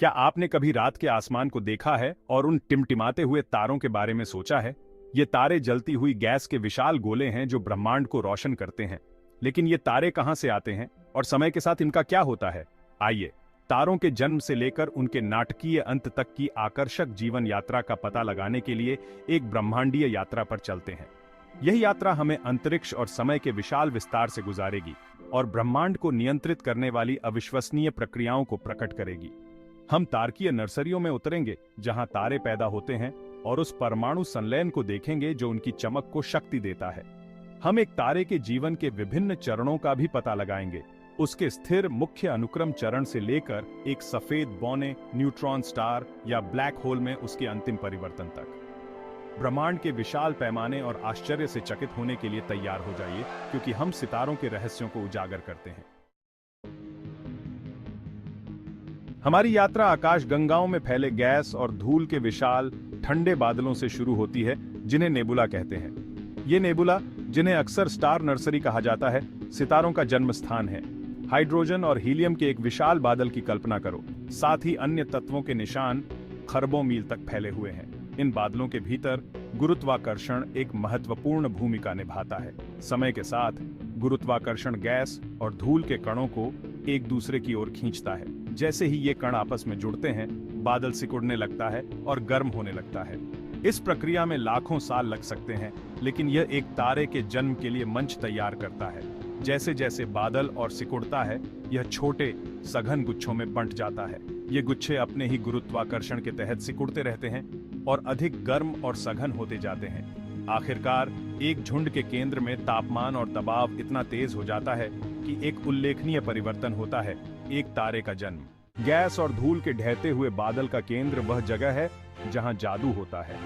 क्या आपने कभी रात के आसमान को देखा है और उन टिमटिमाते हुए तारों के बारे में सोचा है? ये तारे जलती हुई गैस के विशाल गोले हैं जो ब्रह्मांड को रोशन करते हैं। लेकिन ये तारे कहां से आते हैं और समय के साथ इनका क्या होता है? आइए, तारों के जन्म से लेकर उनके नाटकीय अंत तक की आकर्षक जीवन यात्रा का पता लगाने के लिए एक ब्रह्मांडीय यात्रा पर चलते हैं। यह यात्रा हमें अंतरिक्ष और समय के विशाल विस्तार से गुजारेगी और ब्रह्मांड को नियंत्रित करने वाली अविश्वसनीय प्रक्रियाओं को प्रकट करेगी। हम तारकीय नर्सरियों में उतरेंगे जहां तारे पैदा होते हैं और उस परमाणु संलयन को देखेंगे जो उनकी चमक को शक्ति देता है। हम एक तारे के जीवन के विभिन्न चरणों का भी पता लगाएंगे, उसके स्थिर मुख्य अनुक्रम चरण से लेकर एक सफेद बौने न्यूट्रॉन स्टार या ब्लैक होल में उसके अंतिम परिवर्तन तक। ब्रह्मांड के विशाल पैमाने और आश्चर्य से चकित होने के लिए तैयार हो जाइए, क्योंकि हम सितारों के रहस्यों को उजागर करते हैं। हमारी यात्रा आकाश गंगाओं में फैले गैस और धूल के विशाल ठंडे बादलों से शुरू होती है, जिन्हें नेबुला कहते हैं। ये नेबुला, जिन्हें अक्सर स्टार नर्सरी कहा जाता है, सितारों का जन्म स्थान है। हाइड्रोजन और हीलियम के एक विशाल बादल की कल्पना करो, साथ ही अन्य तत्वों के निशान खरबों मील तक फैले हुए हैं। इन बादलों के भीतर गुरुत्वाकर्षण एक महत्वपूर्ण भूमिका निभाता है। समय के साथ गुरुत्वाकर्षण गैस और धूल के कणों को एक दूसरे की ओर खींचता है। जैसे ही ये कण आपस में जुड़ते हैं, बादल सिकुड़ने लगता है और गर्म होने लगता है। इस प्रक्रिया में लाखों साल लग सकते हैं, लेकिन यह एक तारे के जन्म के लिए मंच तैयार करता है। जैसे जैसे बादल और सिकुड़ता है, यह छोटे सघन गुच्छों में बंट जाता है। ये गुच्छे अपने ही गुरुत्वाकर्षण के तहत सिकुड़ते रहते हैं और अधिक गर्म और सघन होते जाते हैं। आखिरकार एक झुंड के केंद्र में तापमान और दबाव इतना तेज हो जाता है कि एक उल्लेखनीय परिवर्तन होता है, एक तारे का जन्म। गैस और धूल के ढहते हुए बादल का केंद्र वह जगह है जहां जादू होता है।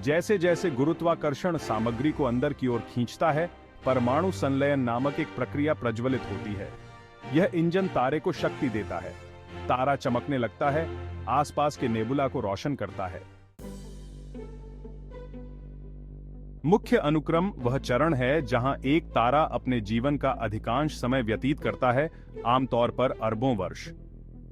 जैसे जैसे गुरुत्वाकर्षण सामग्री को अंदर की ओर खींचता है, परमाणु संलयन नामक एक प्रक्रिया प्रज्वलित होती है। यह इंजन तारे को शक्ति देता है। तारा चमकने लगता है, आसपास के नेबुला को रोशन करता है। मुख्य अनुक्रम वह चरण है जहां एक तारा अपने जीवन का अधिकांश समय व्यतीत करता है, आमतौर पर अरबों वर्ष।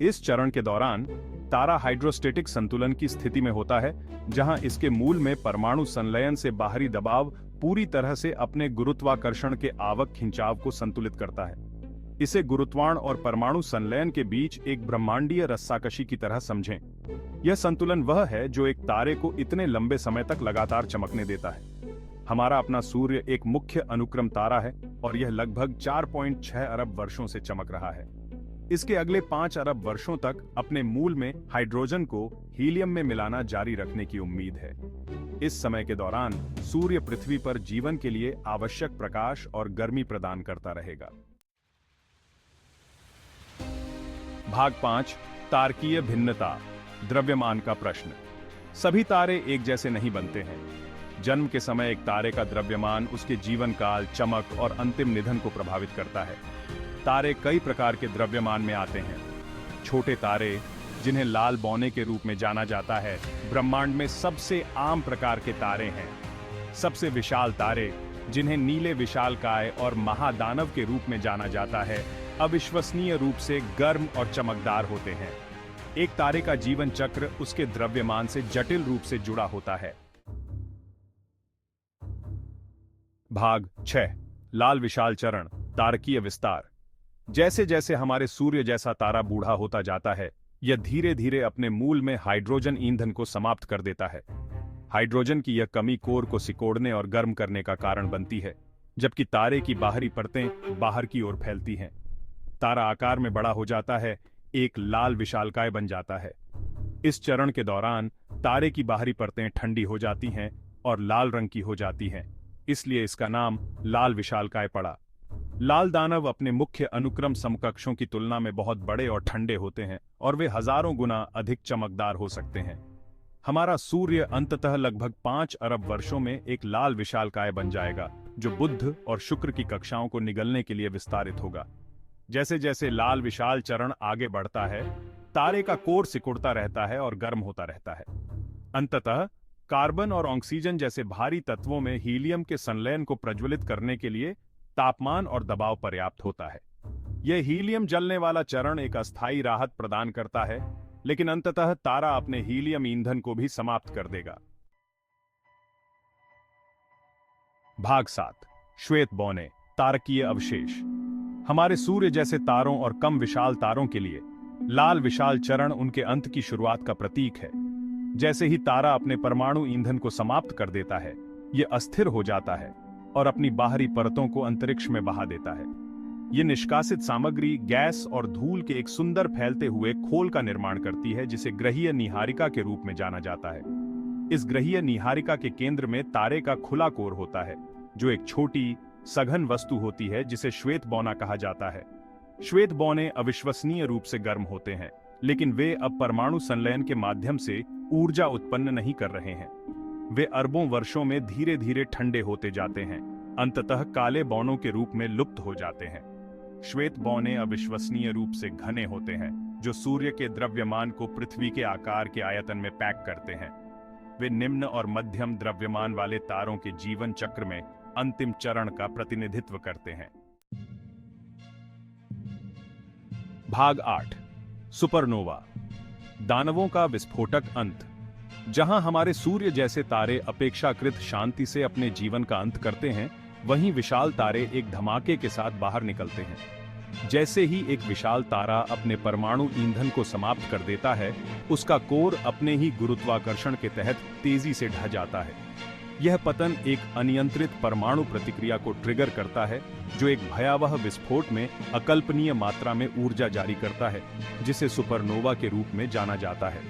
इस चरण के दौरान तारा हाइड्रोस्टेटिक संतुलन की स्थिति में होता है, जहां इसके मूल में परमाणु संलयन से बाहरी दबाव पूरी तरह से अपने गुरुत्वाकर्षण के आवक खिंचाव को संतुलित करता है। इसे गुरुत्वाण और परमाणु संलयन के बीच एक ब्रह्मांडीय रस्साकशी की तरह समझें। यह संतुलन वह है जो एक तारे को इतने लंबे समय तक लगातार चमकने देता है। हमारा अपना सूर्य एक मुख्य अनुक्रम तारा है और यह लगभग 4.6 अरब वर्षों से चमक रहा है। इसके अगले 5 अरब वर्षों तक अपने मूल में हाइड्रोजन को हीलियम में मिलाना जारी रखने की उम्मीद है। इस समय के दौरान सूर्य पृथ्वी पर जीवन के लिए आवश्यक प्रकाश और गर्मी प्रदान करता रहेगा। भाग 5, तारकीय भिन्नता, द्रव्यमान का प्रश्न। सभी तारे एक जैसे नहीं बनते हैं। जन्म के समय एक तारे का द्रव्यमान उसके जीवन काल, चमक और अंतिम निधन को प्रभावित करता है। तारे कई प्रकार के द्रव्यमान में आते हैं। छोटे तारे, जिन्हें लाल बौने के रूप में जाना जाता है, ब्रह्मांड में सबसे आम प्रकार के तारे हैं। सबसे विशाल तारे, जिन्हें नीले विशालकाय और महादानव के रूप में जाना जाता है, अविश्वसनीय रूप से गर्म और चमकदार होते हैं। एक तारे का जीवन चक्र उसके द्रव्यमान से जटिल रूप से जुड़ा होता है। भाग 6, लाल विशाल चरण, तारकीय विस्तार। जैसे जैसे हमारे सूर्य जैसा तारा बूढ़ा होता जाता है, यह धीरे धीरे अपने मूल में हाइड्रोजन ईंधन को समाप्त कर देता है। हाइड्रोजन की यह कमी कोर को सिकोड़ने और गर्म करने का कारण बनती है, जबकि तारे की बाहरी परतें बाहर की ओर फैलती हैं। तारा आकार में बड़ा हो जाता है, एक लाल विशालकाय बन जाता है। इस चरण के दौरान तारे की बाहरी परतें ठंडी हो जाती हैं और लाल रंग की हो जाती हैं, इसलिए इसका नाम लाल विशालकाय पड़ा। लाल दानव अपने मुख्य अनुक्रम समकक्षों की तुलना में बहुत बड़े और ठंडे होते हैं और वे हजारों गुना अधिक चमकदार हो सकते हैं। हमारा सूर्य अंततः लगभग 5 अरब वर्षों में एक लाल विशालकाय बन जाएगा, जो बुध और शुक्र की कक्षाओं को निगलने के लिए विस्तारित होगा। जैसे जैसे लाल विशाल चरण आगे बढ़ता है, तारे का कोर सिकुड़ता रहता है और गर्म होता रहता है। अंततः कार्बन और ऑक्सीजन जैसे भारी तत्वों में हीलियम के संलयन को प्रज्वलित करने के लिए तापमान और दबाव पर्याप्त होता है। यह हीलियम जलने वाला चरण एक अस्थायी राहत प्रदान करता है, लेकिन अंततः तारा अपने हीलियम ईंधन को भी समाप्त कर देगा। भाग 7। श्वेत बौने, तारकीय अवशेष। हमारे सूर्य जैसे तारों और कम विशाल तारों के लिए लाल विशाल चरण उनके अंत की शुरुआत का प्रतीक है। जैसे ही तारा अपने परमाणु ईंधन को समाप्त कर देता है, यह अस्थिर हो जाता है और अपनी बाहरी परतों को अंतरिक्ष में बहा देता है। यह निष्कासित सामग्री गैस और धूल के एक सुंदर फैलते हुए खोल का निर्माण करती है, जिसे ग्रहीय नीहारिका के रूप में जाना जाता है। इस ग्रहीय नीहारिका के केंद्र में तारे का खुला कोर होता है, जो एक छोटी सघन वस्तु होती है जिसे श्वेत बौना कहा जाता है। श्वेत बौने अविश्वसनीय रूप से गर्म होते हैं, लेकिन वे अब परमाणु संलयन के माध्यम से ऊर्जा उत्पन्न नहीं कर रहे हैं। वे अरबों वर्षों में धीरे धीरे ठंडे होते जाते हैं, अंततः काले बौनों के रूप में लुप्त हो जाते हैं। श्वेत बौने अविश्वसनीय रूप से घने होते हैं, जो सूर्य के द्रव्यमान को पृथ्वी के आकार के आयतन में पैक करते हैं। वे निम्न और मध्यम द्रव्यमान वाले तारों के जीवन चक्र में अंतिम चरण का प्रतिनिधित्व करते हैं। भाग 8। सुपरनोवा, दानवों का विस्फोटक अंत। जहां हमारे सूर्य जैसे तारे अपेक्षाकृत शांति से अपने जीवन का अंत करते हैं, वहीं विशाल तारे एक धमाके के साथ बाहर निकलते हैं। जैसे ही एक विशाल तारा अपने परमाणु ईंधन को समाप्त कर देता है, उसका कोर अपने ही गुरुत्वाकर्षण के तहत तेजी से ढह जाता है। यह पतन एक अनियंत्रित परमाणु प्रतिक्रिया को ट्रिगर करता है, जो एक भयावह विस्फोट में अकल्पनीय मात्रा में ऊर्जा जारी करता है, जिसे सुपरनोवा के रूप में जाना जाता है।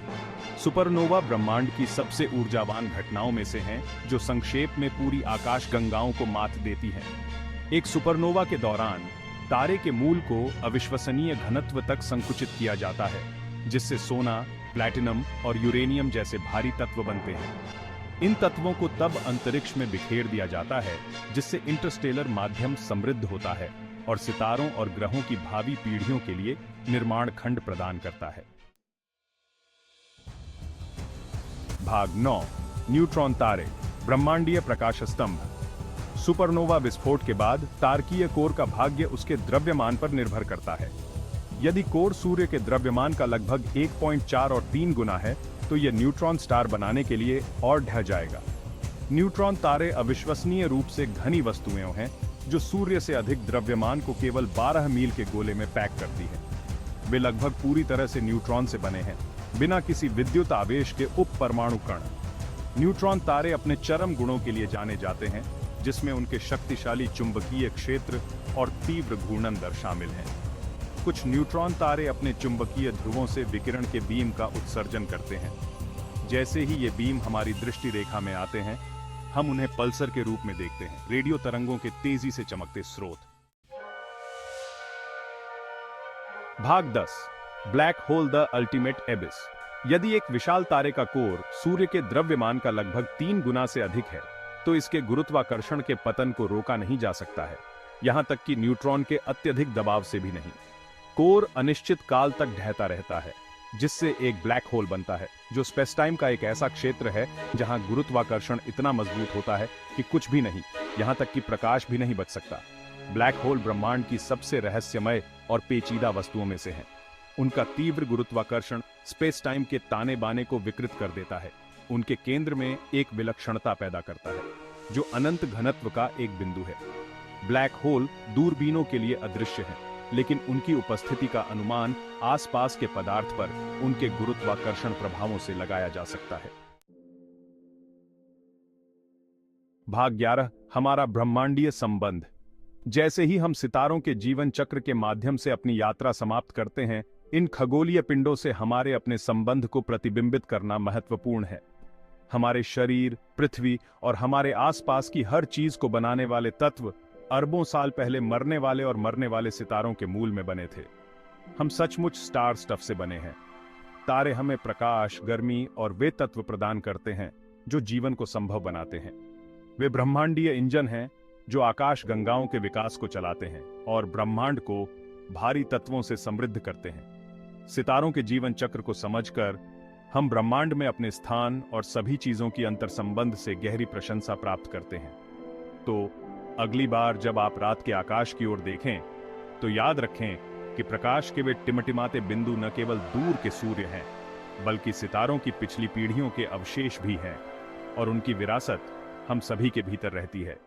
सुपरनोवा ब्रह्मांड की सबसे ऊर्जावान घटनाओं में से हैं, जो संक्षेप में पूरी आकाशगंगाओं को मात देती हैं। एक सुपरनोवा के दौरान तारे के मूल को अविश्वसनीय घनत्व तक संकुचित किया जाता है, जिससे सोना, प्लैटिनम और यूरेनियम जैसे भारी तत्व बनते हैं। इन तत्वों को तब अंतरिक्ष में बिखेर दिया जाता है, जिससे इंटरस्टेलर माध्यम समृद्ध होता है और सितारों और ग्रहों की भावी पीढ़ियों के लिए निर्माण खंड प्रदान करता है। भाग 9। न्यूट्रॉन तारे, ब्रह्मांडीय प्रकाश स्तंभ। सुपरनोवा विस्फोट के बाद तारकीय कोर का भाग्य उसके द्रव्यमान पर निर्भर करता है। यदि कोर सूर्य के द्रव्यमान का लगभग 1.4 और 3 गुना है, तो यह न्यूट्रॉन स्टार बनाने के लिए और ढह जाएगा। न्यूट्रॉन तारे अविश्वसनीय रूप से घनी वस्तुएं हैं, जो सूर्य से अधिक द्रव्यमान को केवल 12 मील के गोले में पैक करती हैं। वे लगभग पूरी तरह से न्यूट्रॉन से बने हैं, बिना किसी विद्युत आवेश के उप परमाणु कण। न्यूट्रॉन तारे अपने चरम गुणों के लिए जाने जाते हैं, जिसमें उनके शक्तिशाली चुंबकीय क्षेत्र और तीव्र घूर्णन दर शामिल हैं। कुछ न्यूट्रॉन तारे अपने चुंबकीय ध्रुवों से विकिरण के बीम का उत्सर्जन करते हैं। जैसे ही ये बीम हमारी दृष्टि रेखा में आते हैं, हम उन्हें पल्सर के रूप में देखते हैं, रेडियो तरंगों के तेजी से चमकते स्रोत। भाग 10। Black hole, the ultimate एबिस। यदि एक विशाल तारे का कोर सूर्य के द्रव्यमान का लगभग 3 गुना से अधिक है, तो इसके गुरुत्वाकर्षण के पतन को रोका नहीं जा सकता है, यहां तक कि न्यूट्रॉन के अत्यधिक दबाव से भी नहीं। कोर अनिश्चित काल तक ढहता रहता है, जिससे एक ब्लैक होल बनता है, जो स्पेस टाइम का एक ऐसा क्षेत्र है जहां गुरुत्वाकर्षण इतना मजबूत होता है कि कुछ भी नहीं, यहां तक कि प्रकाश भी नहीं बच सकता। ब्लैक होल ब्रह्मांड की सबसे रहस्यमय और पेचीदा वस्तुओं में से हैं। उनका तीव्र गुरुत्वाकर्षण स्पेस टाइम के ताने बाने को विकृत कर देता है, उनके केंद्र में एक विलक्षणता पैदा करता है, जो अनंत घनत्व का एक बिंदु है। ब्लैक होल दूरबीनों के लिए अदृश्य हैं, लेकिन उनकी उपस्थिति का अनुमान आसपास के पदार्थ पर उनके गुरुत्वाकर्षण प्रभावों से लगाया जा सकता है। भाग 11। हमारा ब्रह्मांडीय संबंध। जैसे ही हम सितारों के जीवन चक्र के माध्यम से अपनी यात्रा समाप्त करते हैं, इन खगोलीय पिंडों से हमारे अपने संबंध को प्रतिबिंबित करना महत्वपूर्ण है। हमारे शरीर, पृथ्वी और हमारे आसपास की हर चीज को बनाने वाले तत्व अरबों साल पहले मरने वाले और मरने वाले सितारों के मूल में बने थे। हम सचमुच स्टार स्टफ से बने हैं। तारे हमें प्रकाश, गर्मी और वे तत्व प्रदान करते हैं जो जीवन को संभव बनाते हैं। वे ब्रह्मांडीय इंजन हैं जो आकाश गंगाओं के विकास को चलाते हैं और ब्रह्मांड को भारी तत्वों से समृद्ध करते हैं। सितारों के जीवन चक्र को समझकर हम ब्रह्मांड में अपने स्थान और सभी चीजों की अंतर संबंध से गहरी प्रशंसा प्राप्त करते हैं। तो अगली बार जब आप रात के आकाश की ओर देखें, तो याद रखें कि प्रकाश के वे टिमटिमाते बिंदु न केवल दूर के सूर्य हैं, बल्कि सितारों की पिछली पीढ़ियों के अवशेष भी हैं और उनकी विरासत हम सभी के भीतर रहती है।